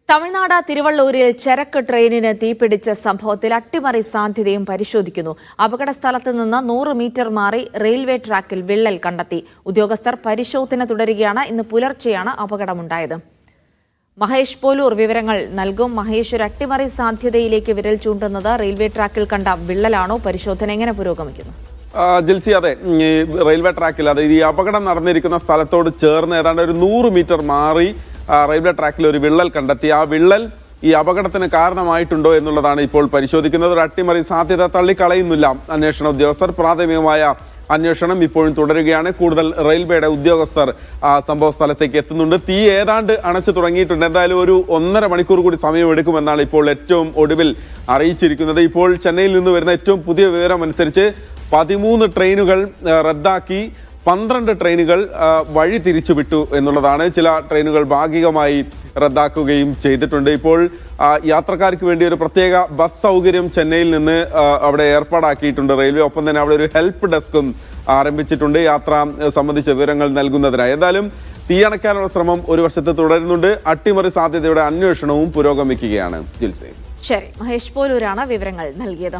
തമിഴ്നാട് തിരുവള്ളൂരിൽ ചരക്ക് ട്രെയിനിന് തീപിടിച്ച സംഭവത്തിൽ അട്ടിമറി സാധ്യതയും പരിശോധിക്കുന്നു. അപകട സ്ഥലത്ത് നിന്ന് 100 മീറ്റർ മാറി റെയിൽവേ ട്രാക്കിൽ വിള്ളൽ കണ്ടെത്തി. ഉദ്യോഗസ്ഥർ പരിശോധന തുടരുകയാണ്. ഇന്ന് പുലർച്ചെയാണ് അപകടമുണ്ടായത്. മഹേഷ് പോലൂർ വിവരങ്ങൾ നൽകും. മഹേഷ്, ഒരു അട്ടിമറി സാധ്യതയിലേക്ക് വിരൽ ചൂണ്ടുന്നത് റെയിൽവേ ട്രാക്കിൽ കണ്ട വിള്ളലാണോ? പരിശോധന എങ്ങനെ പുരോഗമിക്കുന്നു? ജിൽസി, അതെ, റെയിൽവേ ട്രാക്കിൽ, അതായത് ഈ അപകടം നടന്നിരിക്കുന്ന സ്ഥലത്തോട് ചേർന്ന് ഏതാണ്ട് ഒരു 100 മീറ്റർ മാറി റെയിൽവേ ട്രാക്കിൽ ഒരു വിള്ളൽ കണ്ടെത്തി. ആ വിള്ളൽ ഈ അപകടത്തിന് കാരണമായിട്ടുണ്ടോ എന്നുള്ളതാണ് ഇപ്പോൾ പരിശോധിക്കുന്നത്. ഒരു അട്ടിമറി സാധ്യത തള്ളിക്കളയുന്നില്ല അന്വേഷണ ഉദ്യോഗസ്ഥർ. പ്രാഥമികമായ അന്വേഷണം ഇപ്പോഴും തുടരുകയാണ്. കൂടുതൽ റെയിൽവേയുടെ ഉദ്യോഗസ്ഥർ സംഭവ സ്ഥലത്തേക്ക് എത്തുന്നുണ്ട്. തീ ഏതാണ്ട് അണച്ചു തുടങ്ങിയിട്ടുണ്ട്. എന്തായാലും ഒരു 1.5 മണിക്കൂർ കൂടി സമയമെടുക്കുമെന്നാണ് ഇപ്പോൾ ഏറ്റവും ഒടുവിൽ അറിയിച്ചിരിക്കുന്നത്. ഇപ്പോൾ ചെന്നൈയിൽ നിന്ന് വരുന്ന ഏറ്റവും പുതിയ വിവരം അനുസരിച്ച് 13 ട്രെയിനുകൾ റദ്ദാക്കി 12 ട്രെയിനുകൾ വഴി തിരിച്ചുവിട്ടു എന്നുള്ളതാണ്. ചില ട്രെയിനുകൾ ഭാഗികമായി റദ്ദാക്കുകയും ചെയ്തിട്ടുണ്ട്. ഇപ്പോൾ യാത്രക്കാർക്ക് വേണ്ടി ഒരു പ്രത്യേക ബസ് സൗകര്യം ചെന്നൈയിൽ നിന്ന് അവിടെ ഏർപ്പാടാക്കിയിട്ടുണ്ട് റെയിൽവേ. ഒപ്പം തന്നെ അവിടെ ഒരു ഹെൽപ്പ് ഡെസ്കും ആരംഭിച്ചിട്ടുണ്ട് യാത്ര സംബന്ധിച്ച വിവരങ്ങൾ നൽകുന്നതിനായി. എന്തായാലും തീയണയ്ക്കാനുള്ള ശ്രമം ഒരു വശത്ത് തുടരുന്നുണ്ട്. അട്ടിമറി സാധ്യതയുടെ അന്വേഷണവും പുരോഗമിക്കുകയാണ്. ജിൽസേ, ശരി, മഹേഷ് പോലൂരാണ് വിവരങ്ങൾ നൽകിയത്.